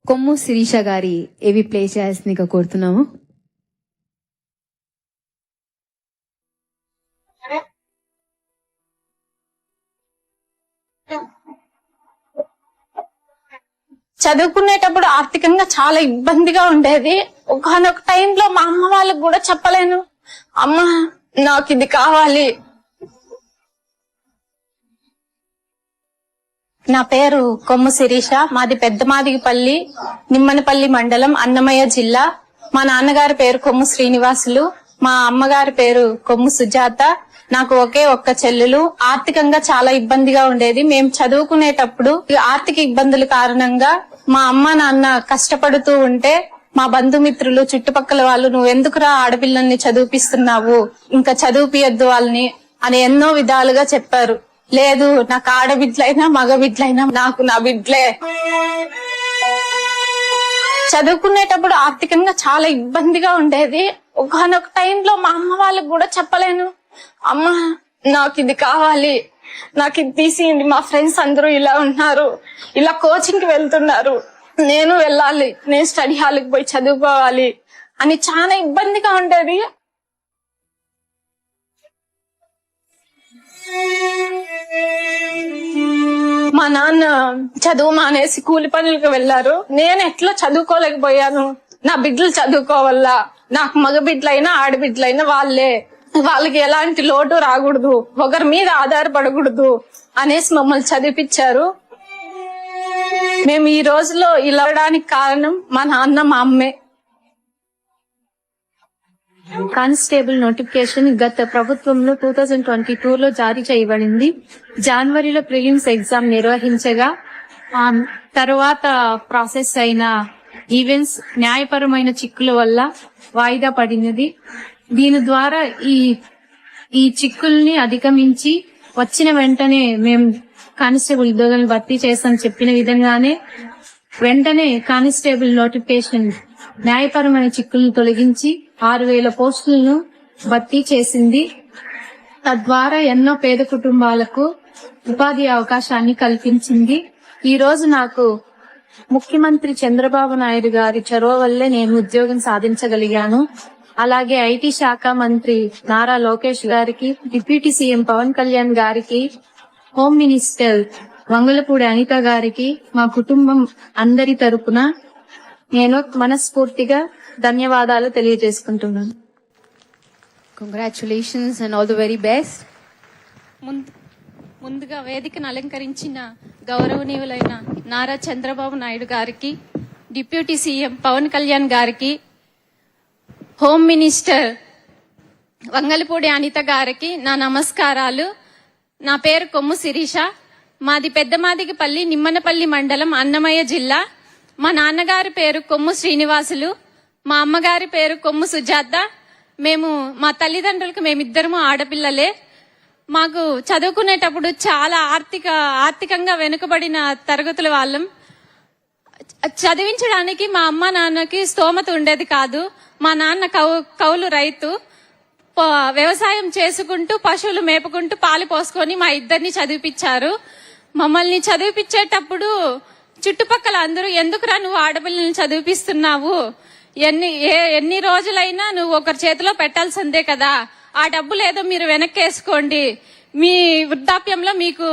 కొమ్ము శిరీష గారి ఏవి ప్లే చేయాల్సిందిగా కోరుతున్నాము. చదువుకునేటప్పుడు ఆర్థికంగా చాలా ఇబ్బందిగా ఉండేది. ఒకనొక టైంలో మా అమ్మ వాళ్ళకి కూడా చెప్పలేను, అమ్మ నాకు ఇది కావాలి. నా పేరు కొమ్ము శిరీష, మాది పెద్దమాదిగిపల్లి, నిమ్మనపల్లి మండలం, అన్నమయ్య జిల్లా. మా నాన్నగారి పేరు కొమ్ము శ్రీనివాసులు, మా అమ్మగారి పేరు కొమ్ము సుజాత. నాకు ఒకే ఒక్క చెల్లెలు. ఆర్థికంగా చాలా ఇబ్బందిగా ఉండేది. మేము చదువుకునేటప్పుడు ఆర్థిక ఇబ్బందుల కారణంగా మా అమ్మ నాన్న కష్టపడుతూ ఉంటే మా బంధుమిత్రులు చుట్టుపక్కల వాళ్ళు, నువ్వెందుకురా ఆడపిల్లల్ని చదివిపిస్తున్నావు, ఇంకా చదివిపియద్దు వాళ్ళని అని ఎన్నో విధాలుగా చెప్పారు. లేదు, నాకు ఆడబిడ్లైనా మగబిడ్లైనా నాకు నా బిడ్లే. చదువుకునేటప్పుడు ఆర్థికంగా చాలా ఇబ్బందిగా ఉండేది. ఒకనొక టైంలో మా అమ్మ వాళ్ళకి కూడా చెప్పలేను, అమ్మ నాకు ఇది కావాలి, నాకు ఇది తీసియండి, మా ఫ్రెండ్స్ అందరూ ఇలా ఉన్నారు, ఇలా కోచింగ్ కి వెళ్తున్నారు, నేను వెళ్ళాలి, నేను స్టడీ హాల్కి పోయి చదువుకోవాలి అని చాలా ఇబ్బందిగా ఉండేది. మా నాన్న చదువు మానేసి కూలి పనులకు వెళ్లారు. నేను ఎట్లా చదువుకోలేకపోయాను. నా బిడ్డలు చదువుకోవాలా, నాకు మగ బిడ్డలైనా ఆడబిడ్డలైనా వాళ్ళకి ఎలాంటి లోటు రాకూడదు, ఒకరి మీద ఆధారపడకూడదు అనేసి మమ్మల్ని చదివిపించారు. మేము ఈ రోజులో ఇలా అవడానికి కారణం మా నాన్న మా అమ్మే. కానిస్టేబుల్ నోటిఫికేషన్ గత ప్రభుత్వంలో 2022లో జారీ చేయబడింది. జనవరిలో ప్రిలిమ్స్ ఎగ్జామ్ నిర్వహించగా తర్వాత ప్రాసెస్ అయిన ఈవెంట్స్ న్యాయపరమైన చిక్కుల వల్ల వాయిదా పడినది. దీని ద్వారా ఈ చిక్కుల్ని అధిగమించి వచ్చిన వెంటనే మేము కానిస్టేబుల్ ఉద్యోగాలను భర్తీ చేస్తామని చెప్పిన విధంగానే వెంటనే కానిస్టేబుల్ నోటిఫికేషన్ న్యాయపరమైన చిక్కులను తొలగించి 6,000 పోస్టులను భర్తీ చేసింది. తద్వారా ఎన్నో పేద కుటుంబాలకు ఉపాధి అవకాశాన్ని కల్పించింది. ఈ రోజు నాకు ముఖ్యమంత్రి చంద్రబాబు నాయుడు గారి చొరవ వల్లే నేను ఉద్యోగం సాధించగలిగాను. అలాగే ఐటీ శాఖ మంత్రి నారా లోకేష్ గారికి, డిప్యూటీ సీఎం పవన్ కళ్యాణ్ గారికి, హోమ్ మినిస్టర్ వంగలపూడి అనిత గారికి, మా కుటుంబం అందరి తరపున నేను మనస్ఫూర్తిగా ధన్యవాదాలు తెలియజేసుకుంటున్నాను. Congratulations and all the very best. ముందుగా వేదికను అలంకరించిన గౌరవనీయులైన నారా చంద్రబాబు నాయుడు గారికి, డిప్యూటీ సీఎం పవన్ కళ్యాణ్ గారికి, హోమ్ మినిస్టర్ వంగలపూడి అనిత గారికి నా నమస్కారాలు. నా పేరు కొమ్ము శిరీష, మాది పెద్దమాదిగిపల్లి, నిమ్మనపల్లి మండలం, అన్నమయ్య జిల్లా. మా నాన్నగారి పేరు కొమ్ము శ్రీనివాసులు, మా అమ్మగారి పేరు కొమ్ము సుజాత. మా తల్లిదండ్రులకు మేమిద్దరము ఆడపిల్లలే. మాకు చదువుకునేటప్పుడు చాలా ఆర్థికంగా వెనుకబడిన తరగతుల వాళ్ళం. చదివించడానికి మా అమ్మ నాన్నకి స్తోమత ఉండేది కాదు. మా నాన్న కౌలు రైతు, వ్యవసాయం చేసుకుంటూ పశువులు మేపుకుంటూ పాలు పోసుకొని మా ఇద్దరిని చదివిపించారు. మమ్మల్ని చదివిపించేటప్పుడు చుట్టుపక్కల అందరూ, ఎందుకురా నువ్వు ఆడపిల్లల్ని చదివిపిస్తున్నావు, ఎన్ని రోజులైనా నువ్వు ఒకరి చేతిలో పెట్టాల్సిందే కదా, ఆ డబ్బులు ఏదో మీరు వెనక్కేసుకోండి, మీ వృద్ధాప్యంలో మీకు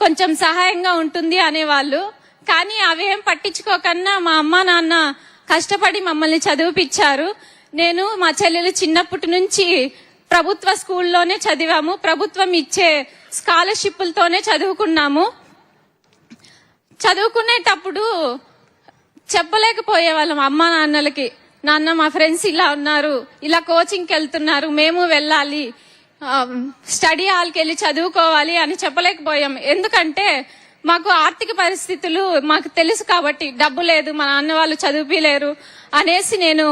కొంచెం సహాయంగా ఉంటుంది అనేవాళ్ళు. కానీ అవేం పట్టించుకోకన్నా మా అమ్మ నాన్న కష్టపడి మమ్మల్ని చదివిపించారు. నేను మా చెల్లెలు చిన్నప్పటి నుంచి ప్రభుత్వ స్కూల్లోనే చదివాము. ప్రభుత్వం ఇచ్చే స్కాలర్షిప్లతోనే చదువుకున్నాము. చదువుకునేటప్పుడు చెప్పలేకపోయే వాళ్ళం అమ్మ నాన్నలకి, నాన్న మా ఫ్రెండ్స్ ఇలా ఉన్నారు, ఇలా కోచింగ్కి వెళ్తున్నారు, మేము వెళ్ళాలి, స్టడీ హాల్కి వెళ్ళి చదువుకోవాలి అని చెప్పలేకపోయాం. ఎందుకంటే మాకు ఆర్థిక పరిస్థితులు మాకు తెలుసు కాబట్టి, డబ్బు లేదు, మా నాన్న వాళ్ళు చదివిలేరు అనేసి నేను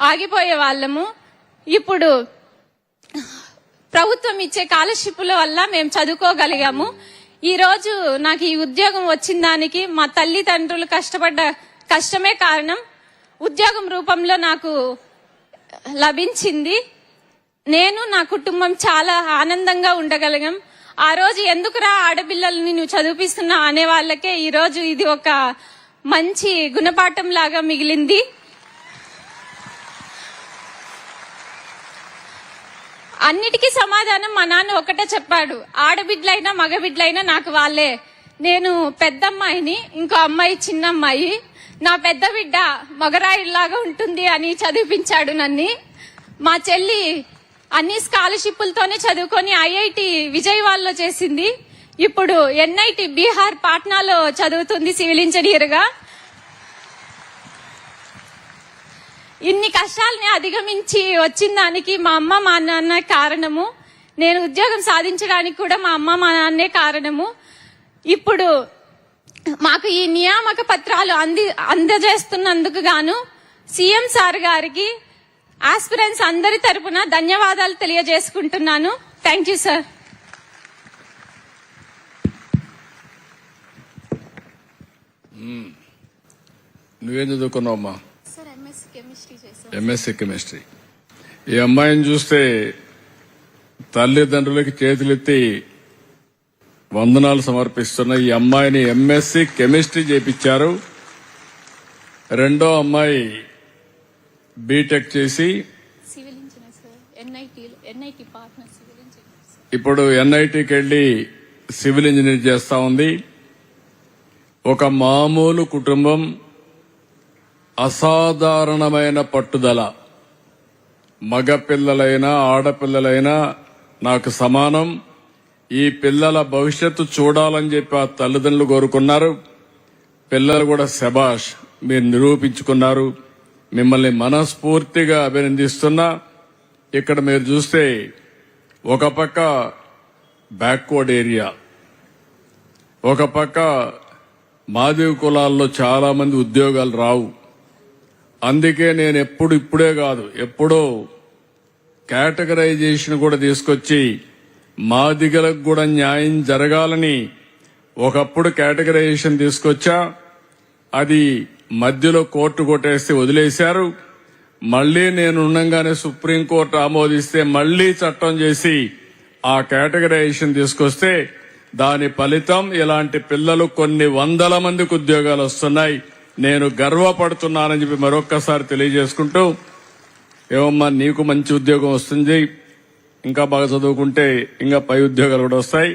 ఆగిపోయే వాళ్ళము. ఇప్పుడు ప్రభుత్వం ఇచ్చే స్కాలర్షిప్ల వల్ల మేము చదువుకోగలిగాము. ఈ రోజు నాకు ఈ ఉద్యోగం వచ్చిన దానికి మా తల్లిదండ్రులు కష్టపడ్డ కష్టమే కారణం. ఉద్యోగం రూపంలో నాకు లభించింది. నేను నా కుటుంబం చాలా ఆనందంగా ఉండగలిగాం. ఆ రోజు ఎందుకురా ఆడపిల్లల్ని నువ్వు చదివిపిస్తున్నా అనే వాళ్ళకే ఈ రోజు ఇది ఒక మంచి గుణపాఠం లాగా మిగిలింది. అన్నిటికీ సమాధానం మా నాన్న ఒకటే చెప్పాడు, ఆడబిడ్డలైనా మగబిడ్డలైనా నాకు వాళ్ళే. నేను పెద్దమ్మాయిని, ఇంకో అమ్మాయి చిన్నమ్మాయి. నా పెద్ద బిడ్డ మగరాయిలాగా ఉంటుంది అని చదివించాడు నన్ను. మా చెల్లి అన్ని స్కాలర్షిప్లతోనే చదువుకొని ఐఐటి విజయవాడలో చేసింది. ఇప్పుడు ఎన్ఐటి బీహార్ పాట్నాలో చదువుతుంది సివిల్ ఇంజనీర్ గా. ఇన్ని కష్టాలని అధిగమించి వచ్చిన దానికి మా అమ్మ మా నాన్న కారణము. నేను ఉద్యోగం సాధించడానికి కూడా మా అమ్మ మా నాన్నే కారణము. ఇప్పుడు మాకు ఈ నియామక పత్రాలు అందజేస్తున్నందుకు గాను సీఎం సార్ గారికి ఆస్పిరెంట్స్ అందరి తరపున ధన్యవాదాలు తెలియజేసుకుంటున్నాను. Thank you sir. నువ్వేం చదువుకున్నావమ్మా? సార్ ఎంఎస్సీ కెమిస్ట్రీ చేశాను. MSc chemistry. ఈ అమ్మాయిని చూస్తే తల్లిదండ్రులకి చేతులెత్తి వందనాలు సమర్పిస్తున్న ఈ అమ్మాయిని ఎంఎస్సీ కెమిస్ట్రీ చేపించారు. రెండో అమ్మాయి బీటెక్ చేసి civil engineer sir, NIT partner civil engineer. ఇప్పుడు ఎన్ఐటికి వెళ్లి సివిల్ ఇంజనీర్ చేస్తా ఉంది. ఒక మామూలు కుటుంబం, అసాధారణమైన పట్టుదల. మగపిల్లలైనా ఆడపిల్లలైనా నాకు సమానం. ఈ పిల్లల భవిష్యత్తు చూడాలని చెప్పి ఆ తల్లిదండ్రులు కోరుకున్నారు. పిల్లలు కూడా శబాష్, మీరు నిరూపించుకున్నారు. మిమ్మల్ని మనస్ఫూర్తిగా అభినందిస్తున్నా. ఇక్కడ మీరు చూస్తే ఒక పక్క బ్యాక్వర్డ్ ఏరియా, ఒక పక్క మాదిగ కులాల్లో చాలా మంది ఉద్యోగాలు రావు. అందుకే నేను ఇప్పుడే కాదు ఎప్పుడో కేటగరైజేషన్ కూడా తీసుకొచ్చి మాదిగలకు కూడా న్యాయం జరగాలని ఒకప్పుడు కేటగరైజేషన్ తీసుకొచ్చా. అది మధ్యలో కోర్టు కొట్టేస్తే వదిలేశారు. మళ్లీ నేను ఉండగానే సుప్రీంకోర్టు ఆమోదిస్తే మళ్లీ చట్టం చేసి ఆ కేటగరైజేషన్ తీసుకొస్తే దాని ఫలితం ఇలాంటి పిల్లలు కొన్ని వందల మందికి ఉద్యోగాలు వస్తున్నాయి. నేను గర్వపడుతున్నానని చెప్పి మరొక్కసారి తెలియజేసుకుంటూ, ఏమమ్మా నీకు మంచి ఉద్యోగం వస్తుంది, ఇంకా బాగా చదువుకుంటే ఇంకా పై ఉద్యోగాలు కూడా వస్తాయి.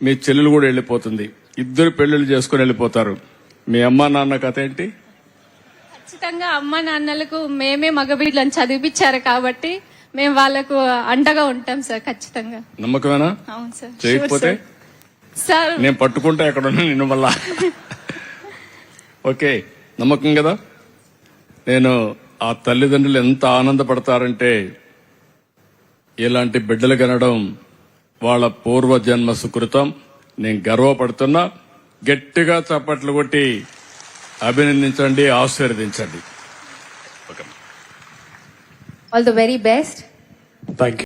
మీ చెల్లెలు కూడా వెళ్ళిపోతుంది, ఇద్దరు పెళ్లిళ్ళు చేసుకుని వెళ్ళిపోతారు. మీ అమ్మా నాన్న కథ ఏంటి? ఖచ్చితంగా అమ్మ నాన్నలకు మేమే మగబిడ్డలను చదివించారు కాబట్టి మేము వాళ్ళకు అండగా ఉంటాం సార్. ఖచ్చితంగా. నమ్మకమేనా? అవును సార్. చేయకపోతే సార్ నేను పట్టుకుంటా ఎక్కడ ఉన్నా నిన్ను మళ్ళా. ఓకే, నమ్మకం కదా. నేను ఆ తల్లిదండ్రులు ఎంత ఆనందపడతారంటే, ఇలాంటి బిడ్డలు కనడం వాళ్ళ పూర్వజన్మ సుకృతం. నేను గర్వపడుతున్నా. గట్టిగా చప్పట్లు కొట్టి అభినందించండి, ఆశీర్వదించండి. All the very best. Thank you.